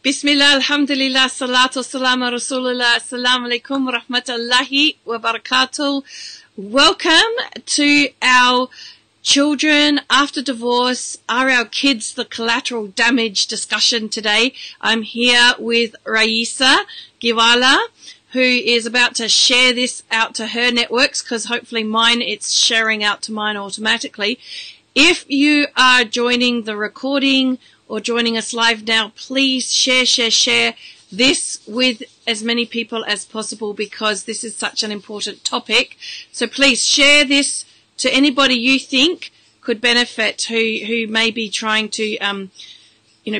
Bismillah, alhamdulillah, salatu salam rasulullah, assalamu alaikum wa rahmatullahi wa barakatuh. Welcome to our Children After Divorce, Are Our Kids the Collateral Damage discussion today. I'm here with Rayesa, Gheewala, who is about to share this out to her networks, because hopefully mine, it's sharing out to mine automatically. If you are joining the recording or joining us live now, please share this with as many people as possible, because this is such an important topic. So please share this to anybody you think could benefit, who may be trying to,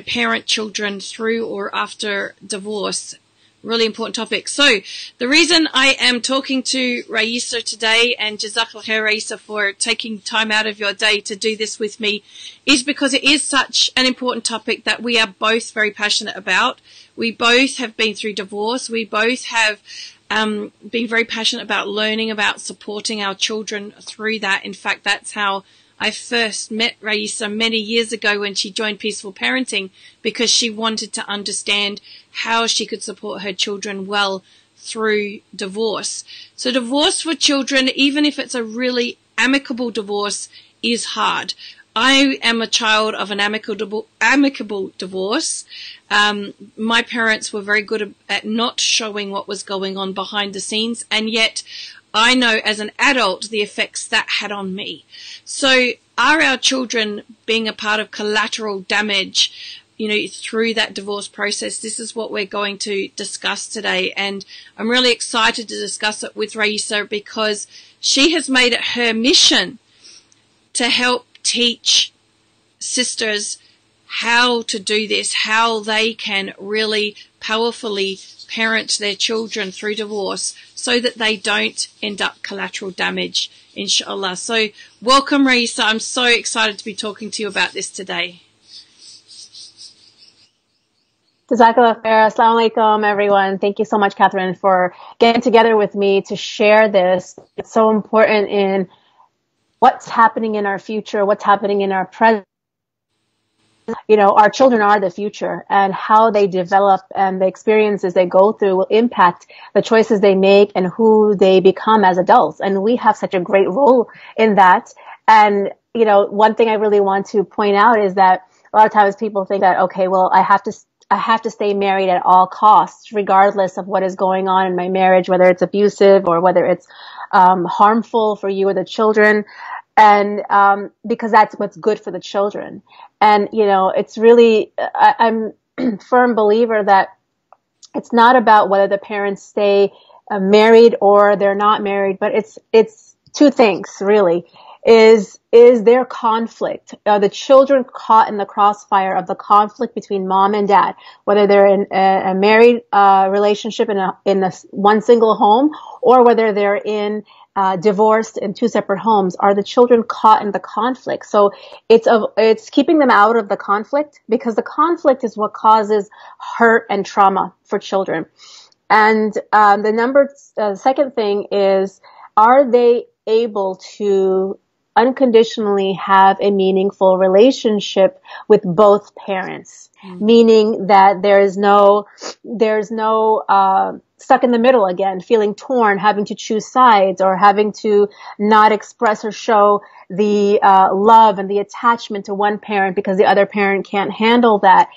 parent children through or after divorce. Really important topic. So the reason I am talking to Rayesa today, and Jazakallah khair Rayesa for taking time out of your day to do this with me, is because it is such an important topic that we are both very passionate about. We both have been through divorce. We both have been very passionate about learning about supporting our children through that. In fact, that's how I first met Rayesa many years ago when she joined Peaceful Parenting, because she wanted to understand how she could support her children well through divorce. So divorce for children, even if it's a really amicable divorce, is hard. I am a child of an amicable divorce. My parents were very good at not showing what was going on behind the scenes, and yet I know as an adult the effects that had on me. So are our children being a part of collateral damage, through that divorce process? This is what we're going to discuss today, and I'm really excited to discuss it with Rayesa, because she has made it her mission to help teach sisters how to do this, how they can really powerfully parent their children through divorce so that they don't end up collateral damage, inshallah. So welcome, Rayesa. I'm so excited to be talking to you about this today. Jazakallah khair. Assalamu alaikum, everyone. Thank you so much, Catherine, for getting together with me to share this. It's so important in what's happening in our future, what's happening in our present. Our children are the future, and how they develop and the experiences they go through will impact the choices they make and who they become as adults. And we have such a great role in that. And, one thing I really want to point out is that a lot of times people think that, okay, well, I have to stay married at all costs, regardless of what is going on in my marriage, whether it's abusive or whether it's harmful for you or the children. And because that's what's good for the children. And, it's really, I'm a firm believer that it's not about whether the parents stay married or they're not married, but it's two things, really. Is there conflict? Are the children caught in the crossfire of the conflict between mom and dad, whether they're in a married relationship in a one single home, or whether they're in divorced in two separate homes? Are the children caught in the conflict? So it's keeping them out of the conflict, because the conflict is what causes hurt and trauma for children. And the second thing is, are they able to unconditionally have a meaningful relationship with both parents? Meaning that there's no stuck in the middle again, feeling torn, having to choose sides, or having to not express or show the love and the attachment to one parent because the other parent can't handle that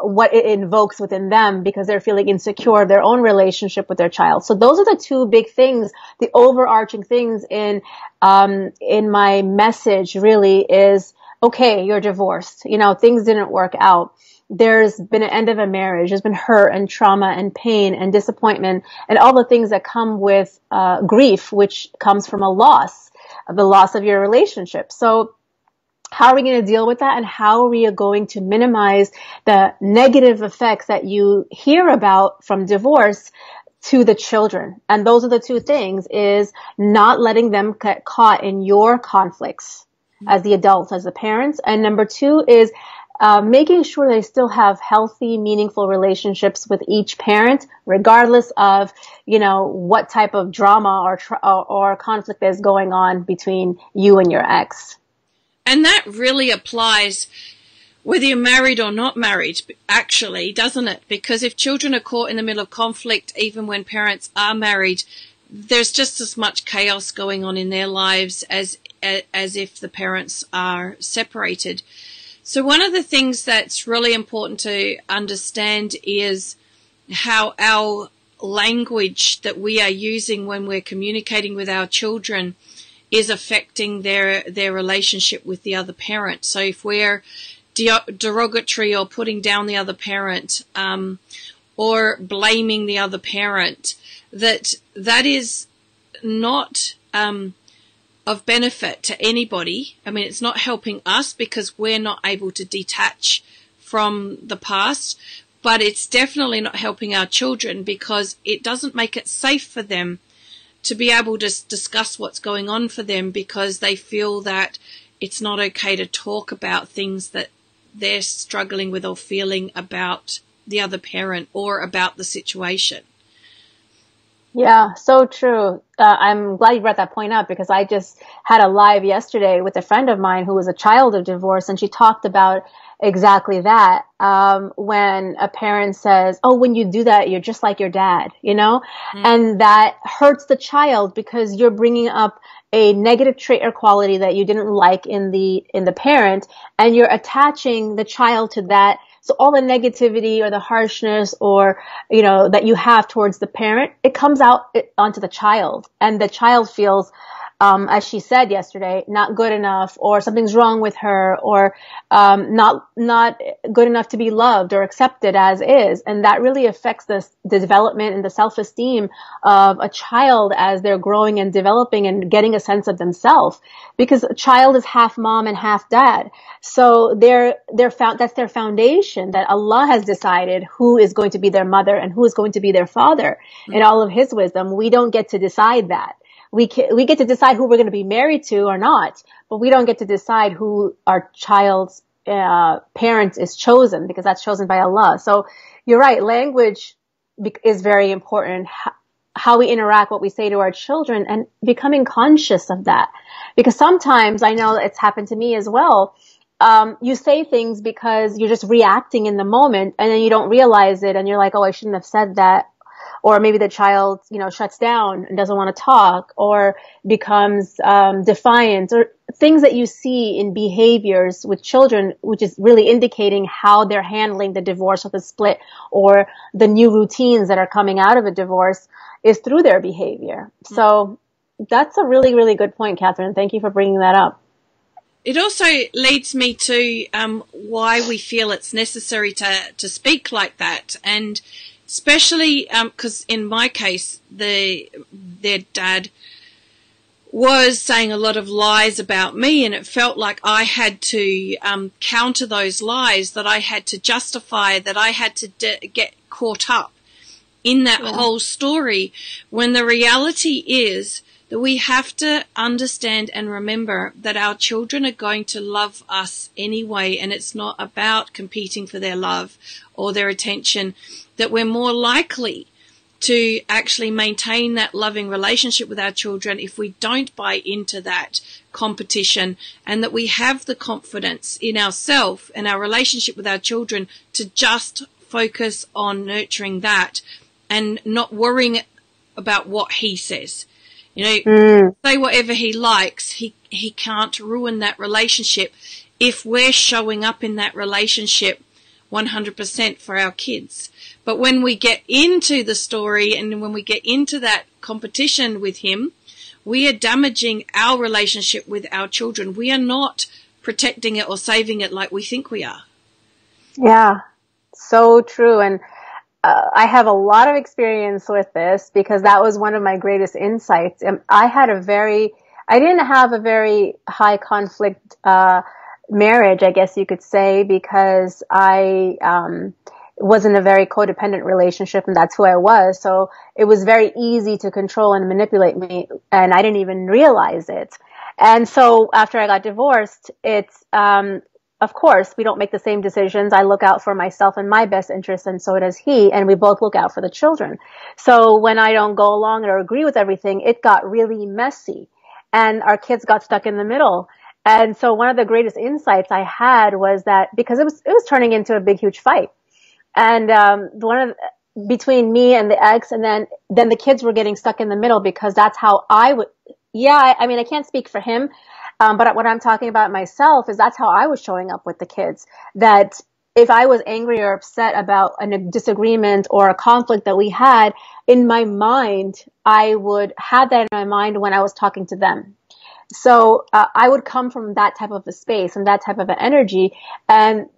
what it invokes within them, because they're feeling insecure of their own relationship with their child. So those are the two big things, the overarching things in my message really is, okay, you're divorced. Things didn't work out. There's been an end of a marriage. There's been hurt and trauma and pain and disappointment and all the things that come with grief, which comes from the loss of your relationship. So how are we going to deal with that, and how are we going to minimize the negative effects that you hear about from divorce to the children? And those are the two things, is not letting them get caught in your conflicts as the adults, as the parents. And number two is making sure they still have healthy, meaningful relationships with each parent, regardless of, what type of drama or conflict is going on between you and your ex. And that really applies whether you're married or not married, actually, doesn't it? Because if children are caught in the middle of conflict, even when parents are married, there's just as much chaos going on in their lives as if the parents are separated. So one of the things that's really important to understand is how our language that we are using when we're communicating with our children is affecting their relationship with the other parent. So if we're derogatory or putting down the other parent, or blaming the other parent, that is not of benefit to anybody. I mean, it's not helping us because we're not able to detach from the past, but it's definitely not helping our children because it doesn't make it safe for them to be able to discuss what's going on for them, because they feel that it's not okay to talk about things that they're struggling with or feeling about the other parent or about the situation. Yeah, so true. I'm glad you brought that point up because I just had a live yesterday with a friend of mine who was a child of divorce, and she talked about exactly that. When a parent says, "Oh, when you do that, you're just like your dad," and that hurts the child because you're bringing up a negative trait or quality that you didn't like in the parent, and you're attaching the child to that. So all the negativity or the harshness or, that you have towards the parent, it comes out onto the child, and the child feels, as she said yesterday, not good enough, or something's wrong with her, or, not good enough to be loved or accepted as is. And that really affects the development and the self-esteem of a child as they're growing and developing and getting a sense of themselves, because a child is half mom and half dad. So that's their foundation, that Allah has decided who is going to be their mother and who is going to be their father in all of his wisdom. We don't get to decide that. We get to decide who we're going to be married to or not, but we don't get to decide who our child's parents is chosen, because that's chosen by Allah. So you're right. Language is very important. How we interact, what we say to our children, and becoming conscious of that. Because sometimes, I know it's happened to me as well, you say things because you're just reacting in the moment, and then you don't realize it, and you're like, oh, I shouldn't have said that. Or maybe the child, shuts down and doesn't want to talk, or becomes defiant, or things that you see in behaviors with children, which is really indicating how they're handling the divorce or the split, or the new routines that are coming out of a divorce, is through their behavior. So that's a really, really good point, Catherine. Thank you for bringing that up. It also leads me to why we feel it's necessary to speak like that. And especially because in my case, their dad was saying a lot of lies about me, and it felt like I had to counter those lies, that I had to justify, that I had to get caught up in that whole story, when the reality is that we have to understand and remember that our children are going to love us anyway, and it's not about competing for their love or their attention, that we're more likely to actually maintain that loving relationship with our children if we don't buy into that competition, and that we have the confidence in ourselves and our relationship with our children to just focus on nurturing that and not worrying about what he says. Say whatever he likes, he can't ruin that relationship if we're showing up in that relationship 100% for our kids. But when we get into the story and when we get into that competition with him, we are damaging our relationship with our children. We are not protecting it or saving it like we think we are. Yeah, so true. And I have a lot of experience with this because that was one of my greatest insights. I didn't have a very high conflict marriage, I guess you could say, because I was in a very codependent relationship, and that's who I was. So it was very easy to control and manipulate me, and I didn't even realize it. And so after I got divorced, it's of course, we don't make the same decisions. I look out for myself and my best interests, and so does he, and we both look out for the children. So when I don't go along or agree with everything, it got really messy, and our kids got stuck in the middle. And so one of the greatest insights I had was that because it was turning into a big, huge fight. And, between me and the ex, and then the kids were getting stuck in the middle, because that's how I would, I mean, I can't speak for him. But what I'm talking about myself is that's how I was showing up with the kids. That if I was angry or upset about a disagreement or a conflict that we had, in my mind, I would have that in my mind when I was talking to them. So I would come from that type of a space and that type of an energy, and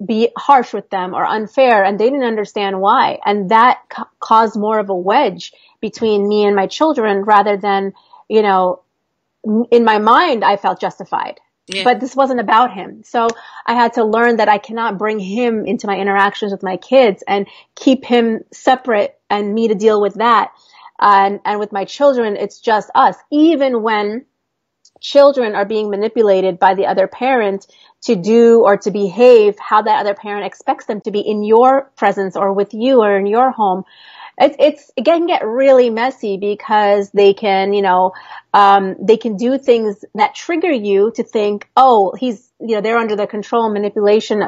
be harsh with them or unfair, and they didn't understand why. And that caused more of a wedge between me and my children, rather than, in my mind, I felt justified. Yeah. But this wasn't about him. So I had to learn that I cannot bring him into my interactions with my kids and keep him separate and me to deal with that. And with my children, it's just us. Even when children are being manipulated by the other parent to do or to behave how that other parent expects them to be in your presence or with you or in your home, it can get really messy, because they can, they can do things that trigger you to think, oh, they're under the control and manipulation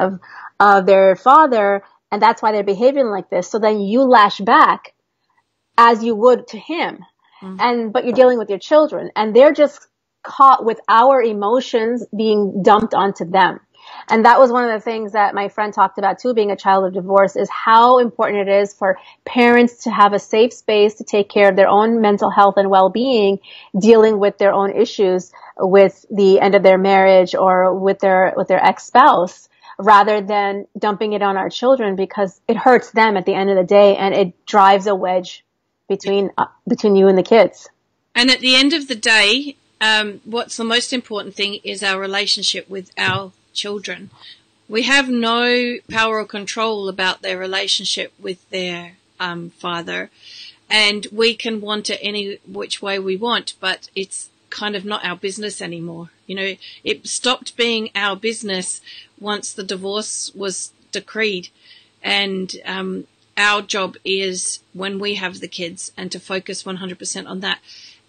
of their father, and that's why they're behaving like this. So then you lash back as you would to him. Mm-hmm. But you're dealing with your children, and they're just caught with our emotions being dumped onto them. And that was one of the things that my friend talked about too, being a child of divorce, is how important it is for parents to have a safe space to take care of their own mental health and well-being, dealing with their own issues with the end of their marriage or with their ex-spouse, rather than dumping it on our children, because it hurts them at the end of the day, and it drives a wedge between you and the kids. And at the end of the day, what's the most important thing is our relationship with our children. We have no power or control about their relationship with their father, and we can want it any which way we want, but it's kind of not our business anymore. It stopped being our business once the divorce was decreed, and our job is, when we have the kids, and to focus 100% on that.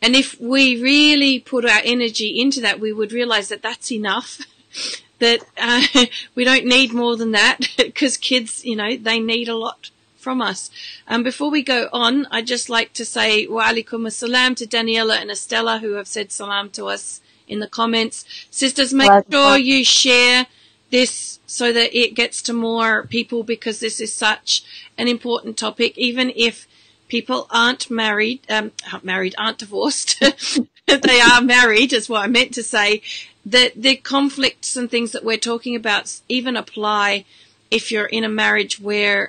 And if we really put our energy into that, we would realize that that's enough, that we don't need more than that, because kids, they need a lot from us. Before we go on, I'd just like to say wa alaikum assalam to Daniela and Estella, who have said salam to us in the comments. Sisters, make sure you share this so that it gets to more people, because this is such an important topic. Even if people aren't aren't divorced, they are married, is what I meant to say, that the conflicts and things that we're talking about even apply if you're in a marriage where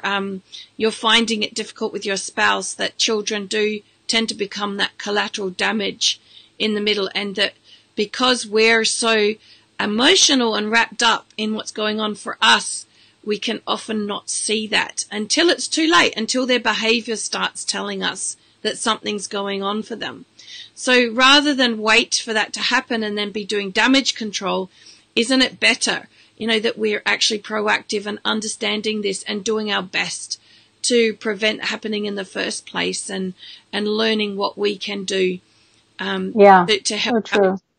you're finding it difficult with your spouse, that children do tend to become that collateral damage in the middle, and that because we're so emotional and wrapped up in what's going on for us, we can often not see that until it's too late, until their behavior starts telling us that something's going on for them. So rather than wait for that to happen and then be doing damage control, isn't it better, that we're actually proactive and understanding this and doing our best to prevent it happening in the first place, and learning what we can do to help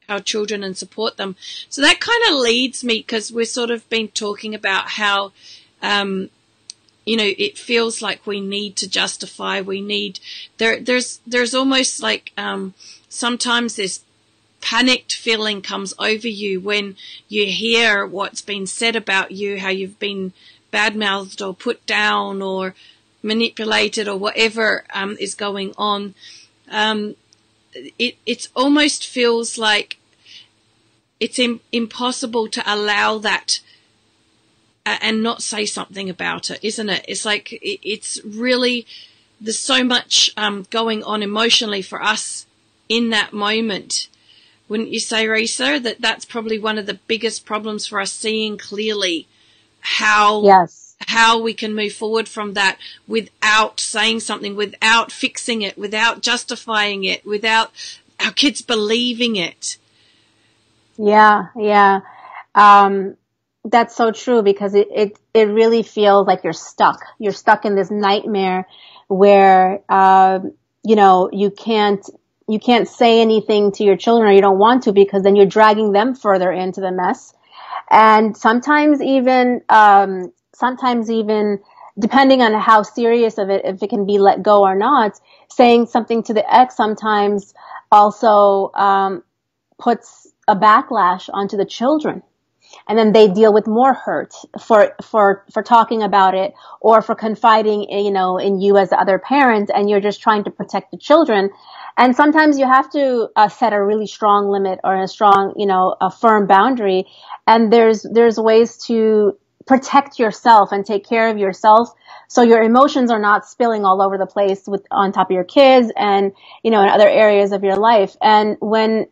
our children and support them. So that kind of leads me, because we've sort of been talking about how, it feels like we need to justify, there's almost like, sometimes this panicked feeling comes over you when you hear what's been said about you, how you've been badmouthed or put down or manipulated or whatever, is going on. It almost feels like it's impossible to allow that and not say something about it, isn't it? It's like it's really, there's so much going on emotionally for us in that moment. Wouldn't you say, Rayesa, that that's probably one of the biggest problems for us, seeing clearly how we can move forward from that without saying something, without fixing it, without justifying it, without our kids believing it? Yeah. That's so true, because it really feels like you're stuck. You're stuck in this nightmare where, you can't You can't say anything to your children, or you don't want to, because then you're dragging them further into the mess. And sometimes even depending on how serious of it, if it can be let go or not, saying something to the ex sometimes also puts a backlash onto the children. And then they deal with more hurt for talking about it, or for confiding, in you as the other parent, and you're just trying to protect the children. And sometimes you have to set a really strong limit, or a strong, a firm boundary. And there's ways to protect yourself and take care of yourself, so your emotions are not spilling all over the place on top of your kids and, in other areas of your life. And when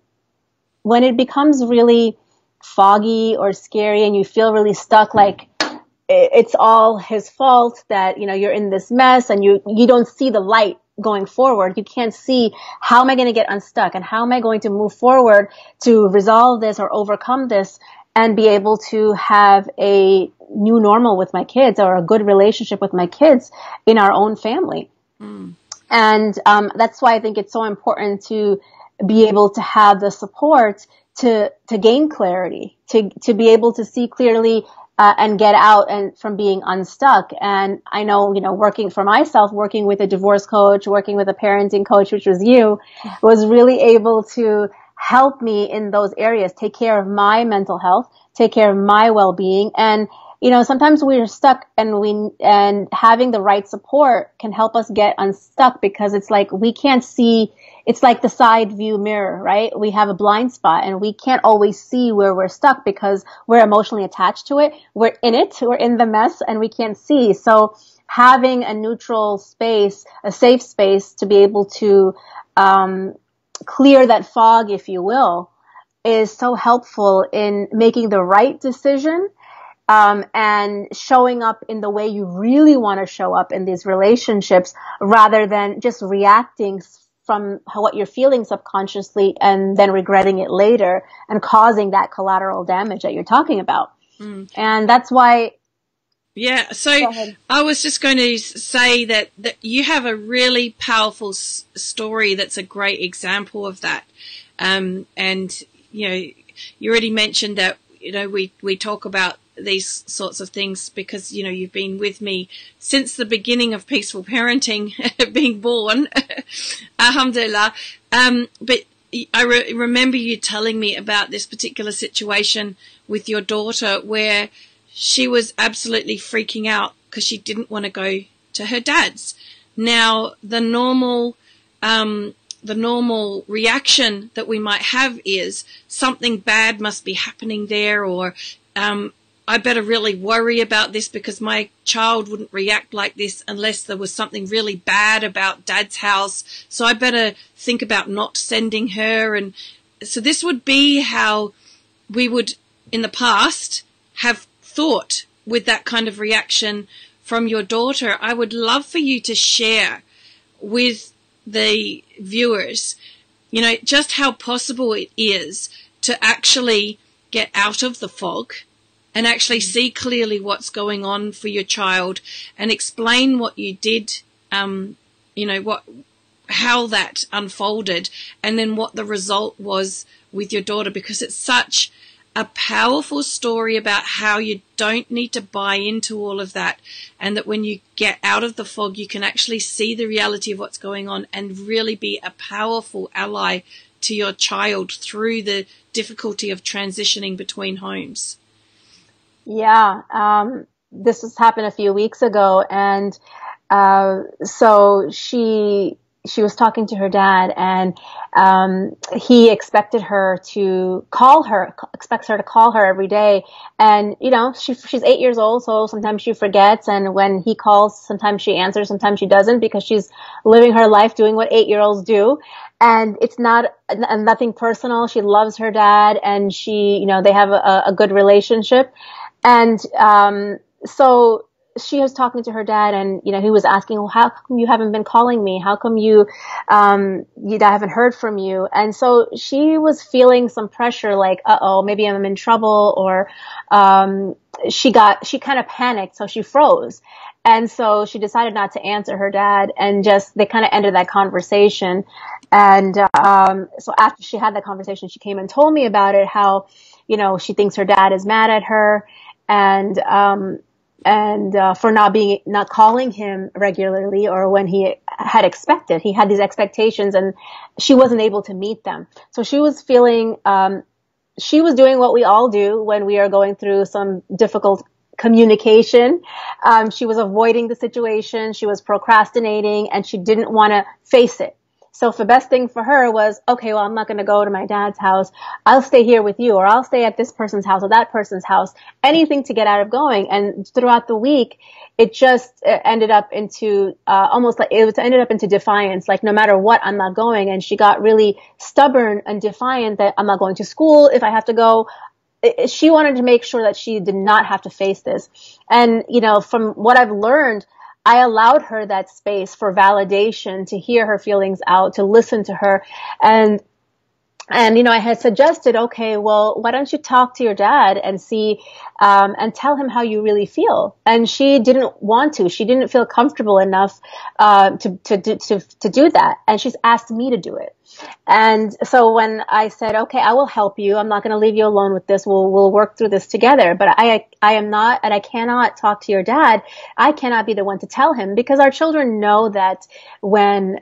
it becomes really foggy or scary, and you feel really stuck, like it's all his fault that, you're in this mess, and you don't see the light going forward. You can't see, how am I going to get unstuck, and how am I going to move forward to resolve this or overcome this and be able to have a new normal with my kids, or a good relationship with my kids in our own family. And that's why I think it's so important to be able to have the support to gain clarity, to be able to see clearly, and get out and from being unstuck. And I know, working with a divorce coach, working with a parenting coach, which was you, was really able to help me in those areas, take care of my mental health, take care of my well-being. And, sometimes we're stuck, and having the right support can help us get unstuck, because it's like we can't see. It's like the side view mirror, right? We have a blind spot, and we can't always see where we're stuck because we're emotionally attached to it. We're in it. We're in the mess, and we can't see. So having a neutral space, a safe space to be able to clear that fog, if you will, is so helpful in making the right decision, and showing up in the way you really want to show up in these relationships, rather than just reacting from what you're feeling subconsciously and then regretting it later and causing that collateral damage that you're talking about. And that's why. Yeah. So I was just going to say that you have a really powerful story that's a great example of that. And, you already mentioned that, we talk about these sorts of things because, you've been with me since the beginning of peaceful parenting, being born, alhamdulillah. But I remember you telling me about this particular situation with your daughter where she was absolutely freaking out because she didn't want to go to her dad's. Now, the normal reaction that we might have is something bad must be happening there, or I better really worry about this because my child wouldn't react like this unless there was something really bad about dad's house. So I better think about not sending her. And so this would be how we would in the past have thought with that kind of reaction from your daughter. I would love for you to share with the viewers, just how possible it is to actually get out of the fog and actually see clearly what's going on for your child, and explain what you did, how that unfolded, and then what the result was with your daughter, because it's such a powerful story about how you don't need to buy into all of that, and that when you get out of the fog, you can actually see the reality of what's going on and really be a powerful ally to your child through the difficulty of transitioning between homes. Yeah, this has happened a few weeks ago, and so she was talking to her dad, and he expects her to call her every day. And she's 8 years old, so sometimes she forgets, and when he calls, sometimes she answers, sometimes she doesn't, because she's living her life doing what 8-year-olds do. And it's nothing personal. She loves her dad, and they have a good relationship. And so she was talking to her dad, and he was asking, well, how come you haven't been calling me? How come I haven't heard from you? And so she was feeling some pressure, like, maybe I'm in trouble, or she kind of panicked, so she froze. And so she decided not to answer her dad, and just, they kind of ended that conversation. And, so after she had that conversation, she came and told me about it, how, she thinks her dad is mad at her, and, for not calling him regularly, or when he had expected. He had these expectations and she wasn't able to meet them. So she was feeling, she was doing what we all do when we are going through some difficult communication. She was avoiding the situation. She was procrastinating, and she didn't want to face it. So the best thing for her was, okay, well, I'm not going to go to my dad's house. I'll stay here with you, or I'll stay at this person's house or that person's house, anything to get out of going. And throughout the week, it just ended up into, ended up into defiance. Like, no matter what, I'm not going. And she got really stubborn and defiant that I'm not going to school if I have to go. She wanted to make sure that she did not have to face this. And, from what I've learned, I allowed her that space for validation, to hear her feelings out, to listen to her. And, I had suggested, okay, well, why don't you talk to your dad and see, and tell him how you really feel. And she didn't want to. She didn't feel comfortable enough, to do that. And she's asked me to do it. And so when I said, okay, I will help you, I'm not going to leave you alone with this. We'll work through this together. But I am not, and I cannot talk to your dad. I cannot be the one to tell him, because our children know that when,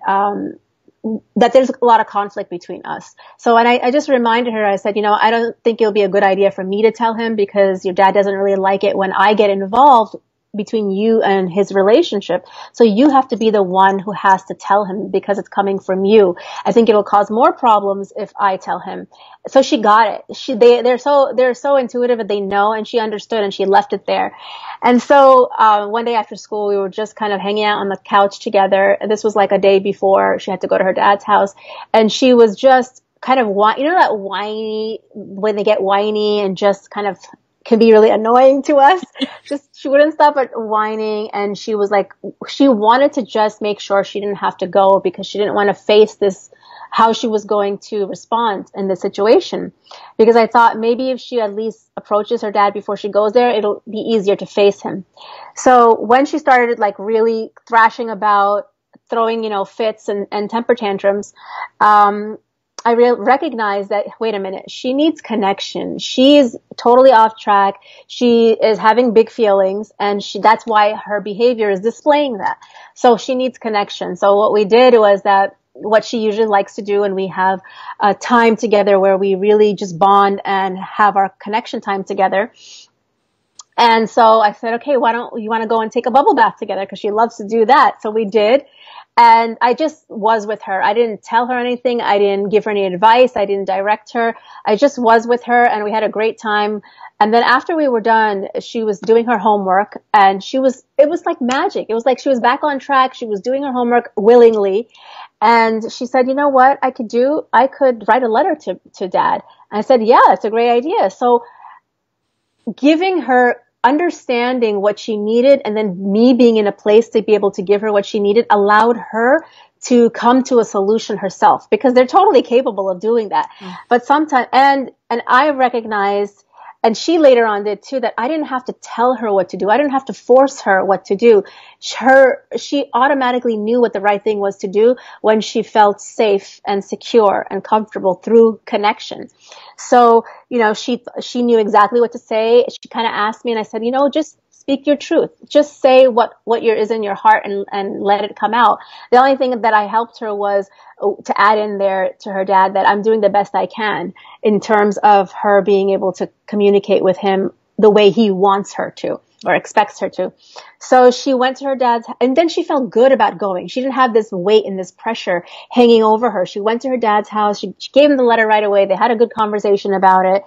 that there's a lot of conflict between us. So, and I just reminded her, I said, I don't think it'll be a good idea for me to tell him, because your dad doesn't really like it when I get involved between you and his relationship. So you have to be the one who has to tell him, because it's coming from you. I think it'll cause more problems if I tell him. So she got it. They're so intuitive that they know, and she understood, and she left it there. And so, one day after school, we were just kind of hanging out on the couch together. This was like a day before she had to go to her dad's house. And she was just kind of, that whiny, when they get whiny and just kind of can be really annoying to us. She wouldn't stop at whining, and she was like, she wanted to just make sure she didn't have to go, because she didn't want to face this, how she was going to respond in this situation. Because I thought maybe if she at least approaches her dad before she goes there, it'll be easier to face him. So when she started like really thrashing about, throwing, fits and temper tantrums, I recognized that, wait a minute, she needs connection. She's totally off track. She is having big feelings, and that's why her behavior is displaying that. So she needs connection. So what we did was that, what she usually likes to do, and we have a time together where we really just bond and have our connection time together. And so I said, okay, why don't you want to go and take a bubble bath together? Because she loves to do that. So we did. And I just was with her. I didn't tell her anything. I didn't give her any advice. I didn't direct her. I just was with her, and we had a great time. And then after we were done, she was doing her homework, and it was like magic. It was like she was back on track. She was doing her homework willingly. And she said, you know what I could do? I could write a letter to dad. And I said, yeah, it's a great idea. So giving her, understanding what she needed, and then me being in a place to be able to give her what she needed, allowed her to come to a solution herself, because they're totally capable of doing that. But sometimes, and I recognized, and she later on did too, that I didn't have to tell her what to do. I didn't have to force her what to do. She automatically knew what the right thing was to do when she felt safe and secure and comfortable through connection. So, she knew exactly what to say. She kind of asked me, and I said, just speak your truth. Just say what is in your heart, and let it come out. The only thing that I helped her was to add in there to her dad that I'm doing the best I can in terms of her being able to communicate with him the way he wants her to, or expects her to. So she went to her dad's, and then she felt good about going. She didn't have this weight and this pressure hanging over her. She went to her dad's house. She gave him the letter right away. They had a good conversation about it,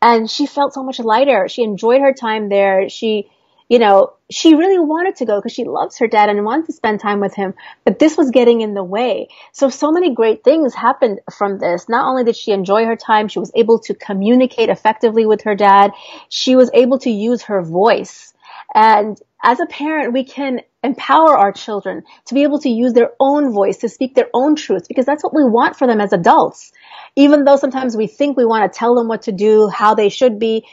and she felt so much lighter. She enjoyed her time there. She really wanted to go because she loves her dad and wanted to spend time with him, but this was getting in the way. So many great things happened from this. Not only did she enjoy her time, she was able to communicate effectively with her dad. She was able to use her voice. And as a parent, we can empower our children to be able to use their own voice, to speak their own truth, because that's what we want for them as adults. Even though sometimes we think we want to tell them what to do, how they should be,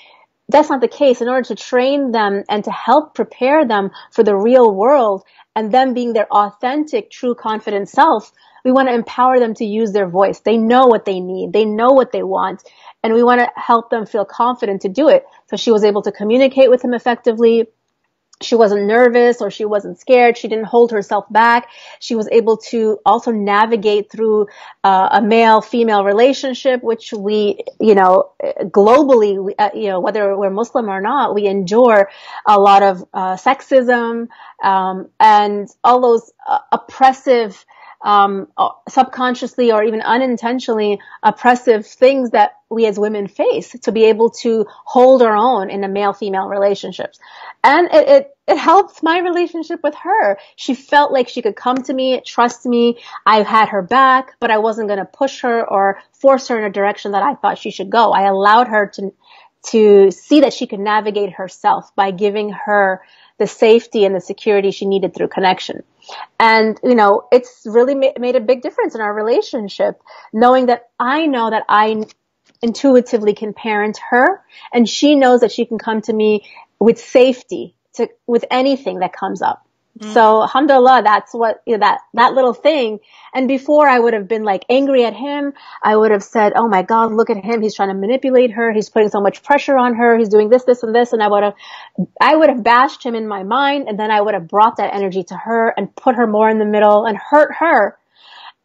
that's not the case. In order to train them and to help prepare them for the real world and them being their authentic, true, confident self, we want to empower them to use their voice. They know what they need. They know what they want. And we want to help them feel confident to do it. So she was able to communicate with him effectively. She wasn't nervous or she wasn't scared. She didn't hold herself back. She was able to also navigate through a male-female relationship, which we, globally, whether we're Muslim or not, we endure a lot of sexism and all those oppressive, subconsciously or even unintentionally oppressive things that we as women face to be able to hold our own in a male-female relationships. And it helped my relationship with her. She felt like she could come to me, trust me. I had her back, but I wasn't going to push her or force her in a direction that I thought she should go. I allowed her to see that she could navigate herself by giving her the safety and the security she needed through connection. And, it's really made a big difference in our relationship, knowing that I know that I intuitively can parent her, and she knows that she can come to me with safety with anything that comes up. So alhamdulillah, that's what, that little thing. And before I would have been like angry at him. I would have said, oh my God, look at him. He's trying to manipulate her. He's putting so much pressure on her. He's doing this, this, and this. And I would have bashed him in my mind. And then I would have brought that energy to her and put her more in the middle and hurt her.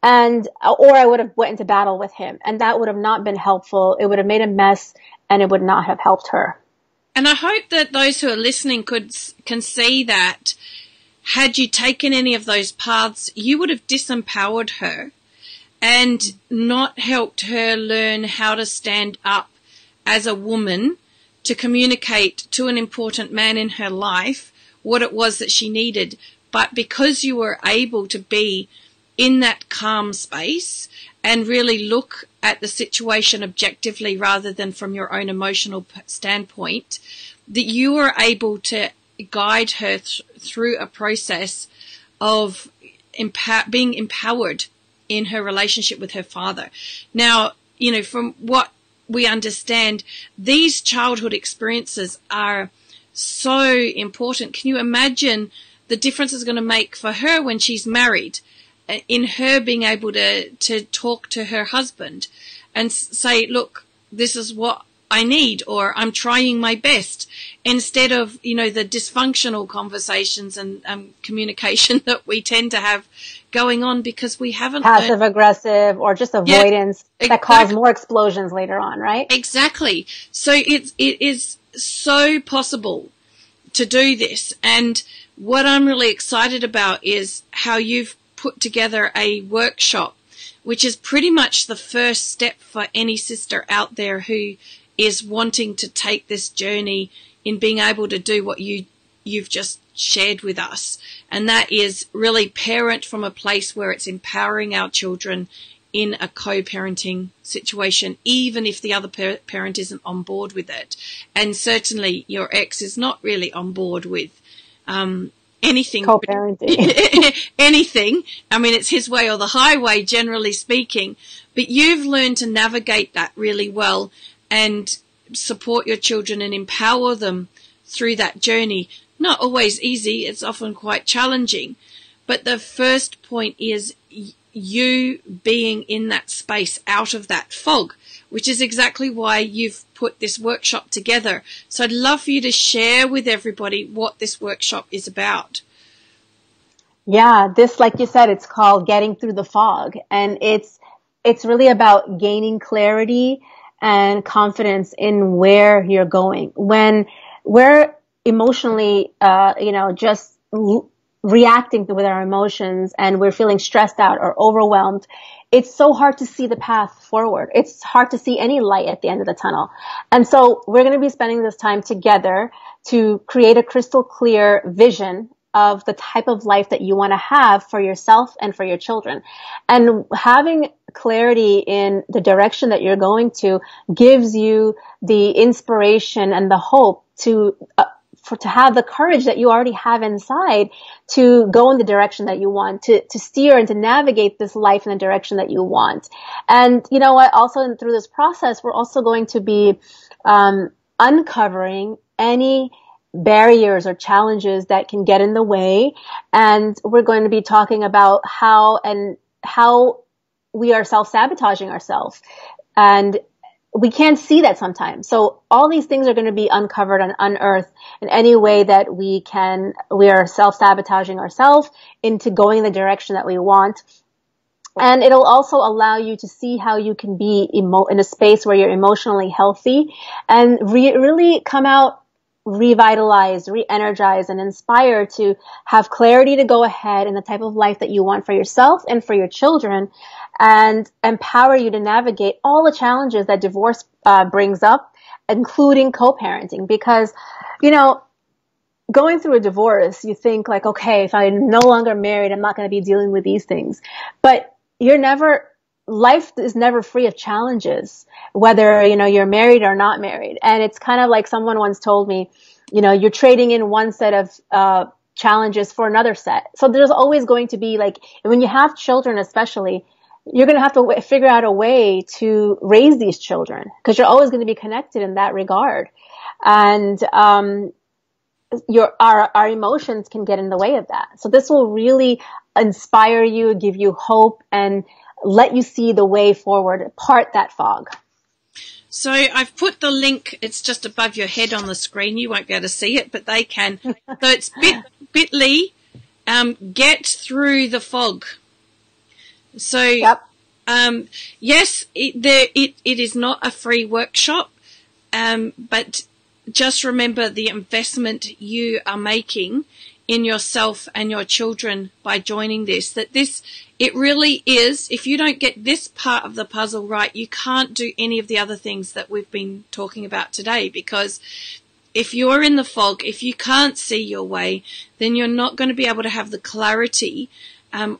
Or I would have went into battle with him, and that would have not been helpful. It would have made a mess, and it would not have helped her. And I hope that those who are listening can see that had you taken any of those paths, you would have disempowered her and not helped her learn how to stand up as a woman to communicate to an important man in her life what it was that she needed. But because you were able to be in that calm space and really look at the situation objectively rather than from your own emotional standpoint, that you were able to guide her through a process of being empowered in her relationship with her father. Now, from what we understand, these childhood experiences are so important. Can you imagine the difference it's going to make for her when she's married, in her being able to talk to her husband and say, look, this is what I need, or I'm trying my best, instead of, the dysfunctional conversations and communication that we tend to have going on because we haven't passive aggressive or just avoidance that cause more explosions later on, right? Exactly. So it is so possible to do this. And what I'm really excited about is how you've put together a workshop, which is pretty much the first step for any sister out there who is wanting to take this journey in being able to do what you've just shared with us. And that is really parent from a place where it's empowering our children in a co-parenting situation, even if the other parent isn't on board with it. And certainly your ex is not really on board with anything. Co-parenting. Anything. I mean, it's his way or the highway, generally speaking. But you've learned to navigate that really well and support your children and empower them through that journey. Not always easy. It's often quite challenging. But the first point is you being in that space, out of that fog, which is exactly why you've put this workshop together. So I'd love for you to share with everybody what this workshop is about. Yeah, this, like you said, it's called Getting Through the Fog. And it's really about gaining clarity and confidence in where you're going. When we're emotionally, just reacting with our emotions and we're feeling stressed out or overwhelmed, it's so hard to see the path forward. It's hard to see any light at the end of the tunnel. And so we're going to be spending this time together to create a crystal clear vision of the type of life that you want to have for yourself and for your children. And having clarity in the direction that you're going to gives you the inspiration and the hope to have the courage that you already have inside to go in the direction that you want, to steer and to navigate this life in the direction that you want. And you know what? Also through this process, we're also going to be uncovering any barriers or challenges that can get in the way. And we're going to be talking about how we are self-sabotaging ourselves. And we can't see that sometimes. So all these things are going to be uncovered and unearthed in any way that we are self-sabotaging ourselves into going the direction that we want. And it'll also allow you to see how you can be in a space where you're emotionally healthy and really come out revitalized, re-energized, and inspired to have clarity to go ahead in the type of life that you want for yourself and for your children, and empower you to navigate all the challenges that divorce brings up, including co-parenting. Because, going through a divorce, you think like, okay, if I'm no longer married, I'm not going to be dealing with these things. But life is never free of challenges, whether, you're married or not married. And it's kind of like someone once told me, you're trading in one set of challenges for another set. So there's always going to be, like, when you have children especially, you're going to have to figure out a way to raise these children, because you're always going to be connected in that regard. And our emotions can get in the way of that. So this will really inspire you, give you hope, and let you see the way forward, part that fog. So I've put the link, it's just above your head on the screen. You won't be able to see it, but they can. So it's bit.ly, get through the fog. So, yep. Yes, it is not a free workshop, but just remember the investment you are making in yourself and your children by joining this, it really is, if you don't get this part of the puzzle right, you can't do any of the other things that we've been talking about today. Because if you're in the fog, if you can't see your way, then you're not going to be able to have the clarity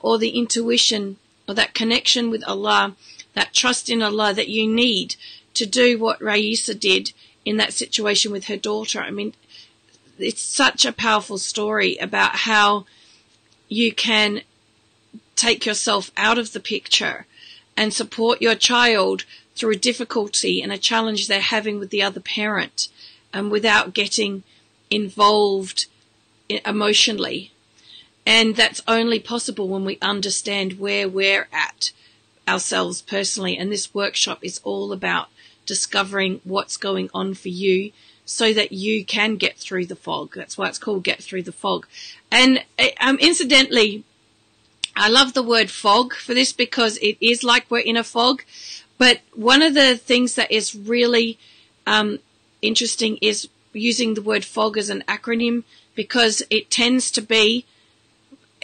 or the intuition or that connection with Allah, that trust in Allah that you need to do what Rayesa did in that situation with her daughter. I mean, it's such a powerful story about how you can take yourself out of the picture and support your child through a difficulty and a challenge they're having with the other parent, without getting involved emotionally. And that's only possible when we understand where we're at ourselves personally. And this workshop is all about discovering what's going on for you, so that you can get through the fog. That's why it's called Get Through the Fog. And incidentally, I love the word fog for this, because it is like we're in a fog. But one of the things that is really interesting is using the word fog as an acronym, because it tends to be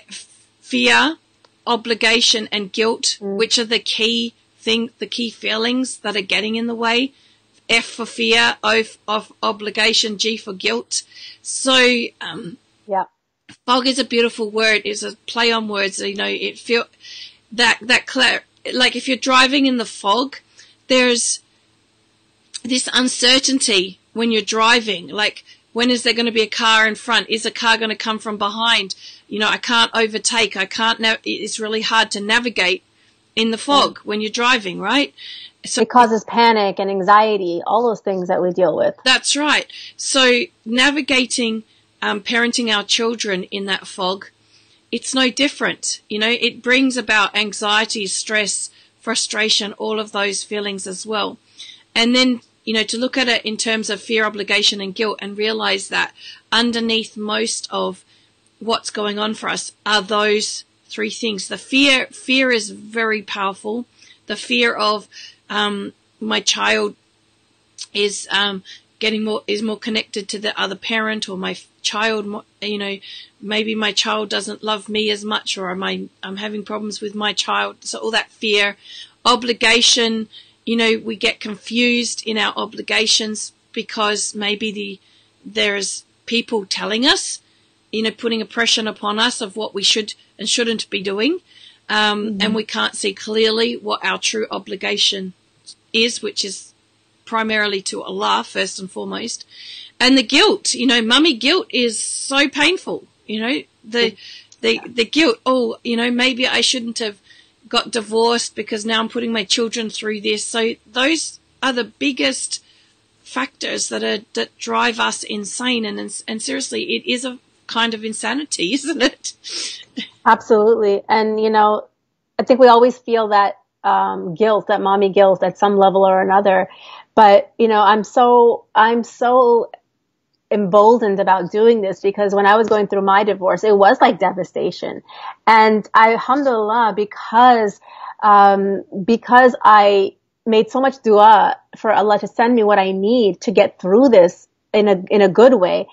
fear, obligation, and guilt, which are the key feelings that are getting in the way. F for fear, O of obligation, G for guilt. So, yeah, fog is a beautiful word. It's a play on words. It feel like if you're driving in the fog, there's this uncertainty when you're driving. Like, when is there going to be a car in front? Is a car going to come from behind? I can't overtake. It's really hard to navigate in the fog when you're driving, right? So it causes panic and anxiety, all those things that we deal with. That's right. So navigating, parenting our children in that fog, it's no different. It brings about anxiety, stress, frustration, all of those feelings as well. And then, to look at it in terms of fear, obligation, and guilt, and realize that underneath most of what's going on for us are those three things. The fear is very powerful. The fear of my child is more connected to the other parent, or my child, maybe my child doesn't love me as much, or I'm having problems with my child. So all that fear, obligation, we get confused in our obligations because maybe there's people telling us, putting a pressure upon us of what we should and shouldn't be doing. And we can't see clearly what our true obligation is, which is primarily to Allah first and foremost. And the guilt, mummy guilt is so painful. The guilt, maybe I shouldn't have got divorced because now I'm putting my children through this. So those are the biggest factors that drive us insane. And seriously, it is a kind of insanity, isn't it? Absolutely. And, you know, I think we always feel that guilt, that mommy guilt at some level or another. But, you know, I'm so emboldened about doing this because when I was going through my divorce, it was like devastation. And alhamdulillah, because I made so much dua for Allah to send me what I need to get through this in a good way,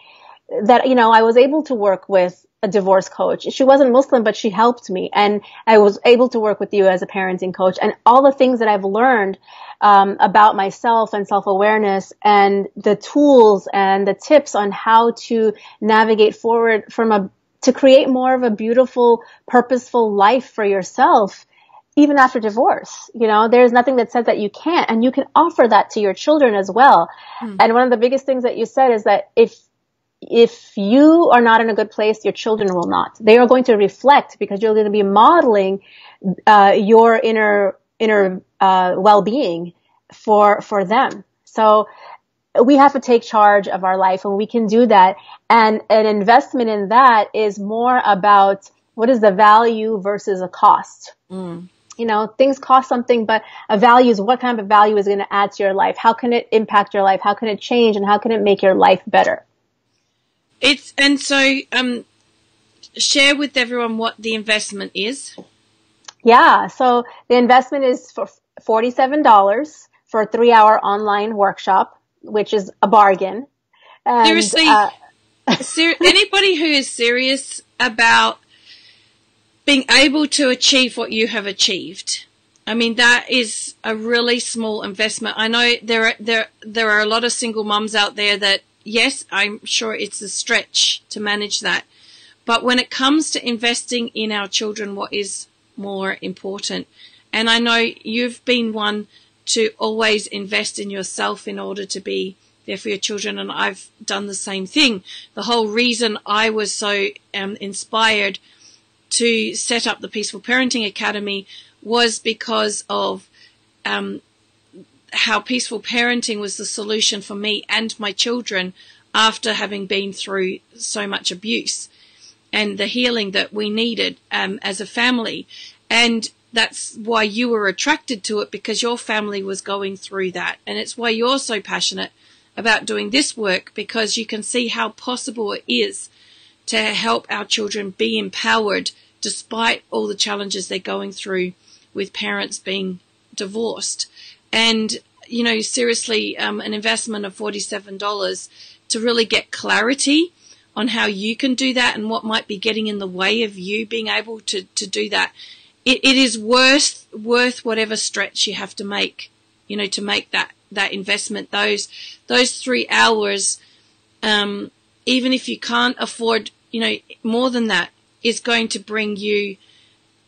that, you know, I was able to work with a divorce coach. She wasn't Muslim, but she helped me. And I was able to work with you as a parenting coach, and all the things that I've learned about myself and self-awareness, and the tools and the tips on how to navigate forward to create more of a beautiful, purposeful life for yourself, even after divorce. You know, there's nothing that says that you can't, and you can offer that to your children as well. And one of the biggest things that you said is that if you are not in a good place, your children will not. They are going to reflect, because you're going to be modeling your inner well-being for them. So we have to take charge of our life, and we can do that. And an investment in that is more about what is the value versus a cost. You know, things cost something, but a value is what kind of value is going to add to your life. How can it impact your life? How can it change? And how can it make your life better? Share with everyone what the investment is. Yeah. So the investment is for $47 for a 3-hour online workshop, which is a bargain. And, seriously, anybody who is serious about being able to achieve what you have achieved, I mean, that is a really small investment. I know there are a lot of single mums out there that, yes, I'm sure it's a stretch to manage that. But when it comes to investing in our children, what is more important? And I know you've been one to always invest in yourself in order to be there for your children, and I've done the same thing. The whole reason I was so inspired to set up the Peaceful Parenting Academy was because of how peaceful parenting was the solution for me and my children after having been through so much abuse, and the healing that we needed as a family. And that's why you were attracted to it, because your family was going through that. And it's why you're so passionate about doing this work, because you can see how possible it is to help our children be empowered despite all the challenges they're going through with parents being divorced. And, you know, seriously, an investment of $47 to really get clarity on how you can do that and what might be getting in the way of you being able to do that. It is worth whatever stretch you have to make, you know, to make that investment. Those 3 hours, even if you can't afford, you know, more than that, is going to bring you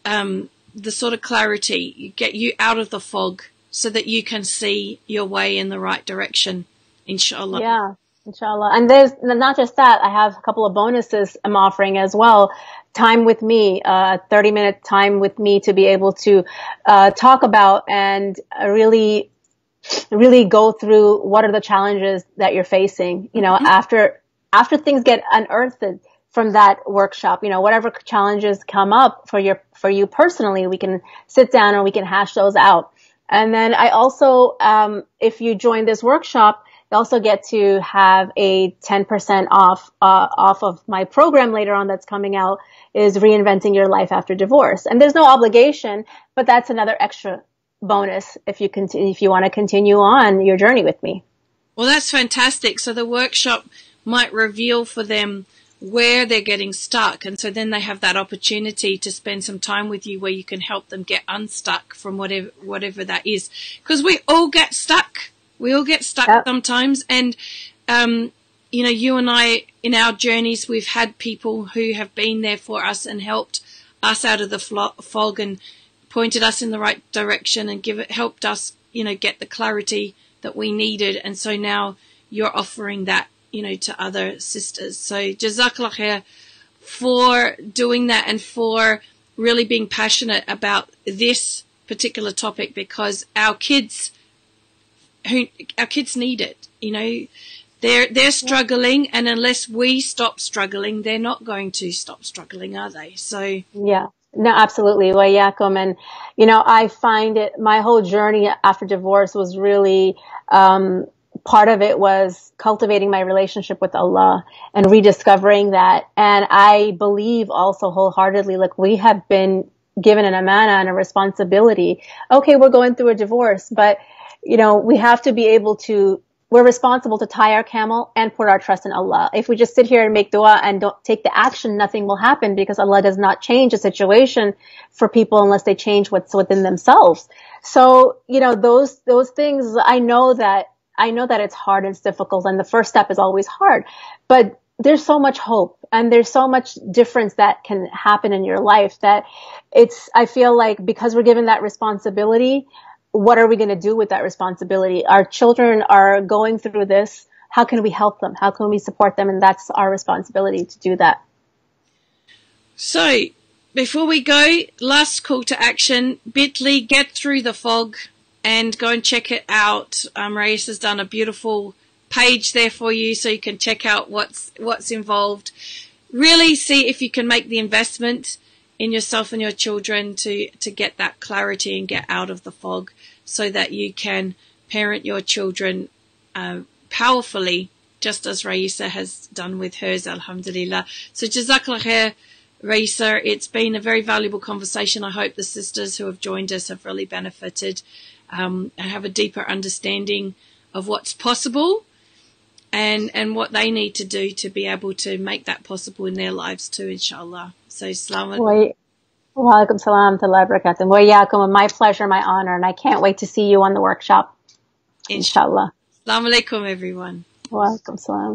the sort of clarity, get you out of the fog so that you can see your way in the right direction, inshallah. Yeah, inshallah. And there's not just that. I have a couple of bonuses I'm offering as well. Time with me, 30-minute time with me to be able to talk about and really go through what are the challenges that you're facing. You know, after things get unearthed from that workshop, you know, whatever challenges come up for you personally, we can sit down and we can hash those out. And then I also, if you join this workshop, you also get to have a 10% off of my program later on that's coming out, is Reinventing Your Life After Divorce. And there's no obligation, but that's another extra bonus if you want to continue on your journey with me. Well, that's fantastic. So the workshop might reveal for them where they're getting stuck, and so then they have that opportunity to spend some time with you where you can help them get unstuck from whatever that is, because we all get stuck. Yep. Sometimes, and you know, you and I, in our journeys, we've had people who have been there for us and helped us out of the fog and pointed us in the right direction and helped us, you know, get the clarity that we needed. And so now you're offering that, you know, to other sisters. So Jazakallah khair for doing that and for really being passionate about this particular topic, because our kids our kids need it. You know, they're struggling, and unless we stop struggling, they're not going to stop struggling, are they? So yeah. No, absolutely. Wayakum. And, you know, I find it, my whole journey after divorce was really, part of it was cultivating my relationship with Allah and rediscovering that. And I believe also wholeheartedly, like, we have been given an amana and a responsibility. Okay, we're going through a divorce, but, you know, we have to be able to, we're responsible to tie our camel and put our trust in Allah. If we just sit here and make dua and don't take the action, nothing will happen, because Allah does not change a situation for people unless they change what's within themselves. So, you know, those things, I know that it's hard and it's difficult, and the first step is always hard, but there's so much hope and there's so much difference that can happen in your life that I feel like, because we're given that responsibility, what are we going to do with that responsibility? Our children are going through this. How can we help them? How can we support them? And that's our responsibility to do that. So before we go, last call to action, bit.ly, get through the fog and go and check it out. Rayesa's done a beautiful page there for you, so you can check out what's involved. Really see if you can make the investment in yourself and your children to get that clarity and get out of the fog, so that you can parent your children powerfully, just as Rayesa has done with hers, alhamdulillah. So Jazakallah khair, Rayesa. It's been a very valuable conversation. I hope the sisters who have joined us have really benefited and have a deeper understanding of what's possible and what they need to do to be able to make that possible in their lives too, inshallah. So Assalamu alaikum. Wa alaikum salam wa barakatuh. Wa yakum, my pleasure, my honor, and I can't wait to see you on the workshop. Inshallah. Assalamu alaikum, everyone. Wa alaikum salam.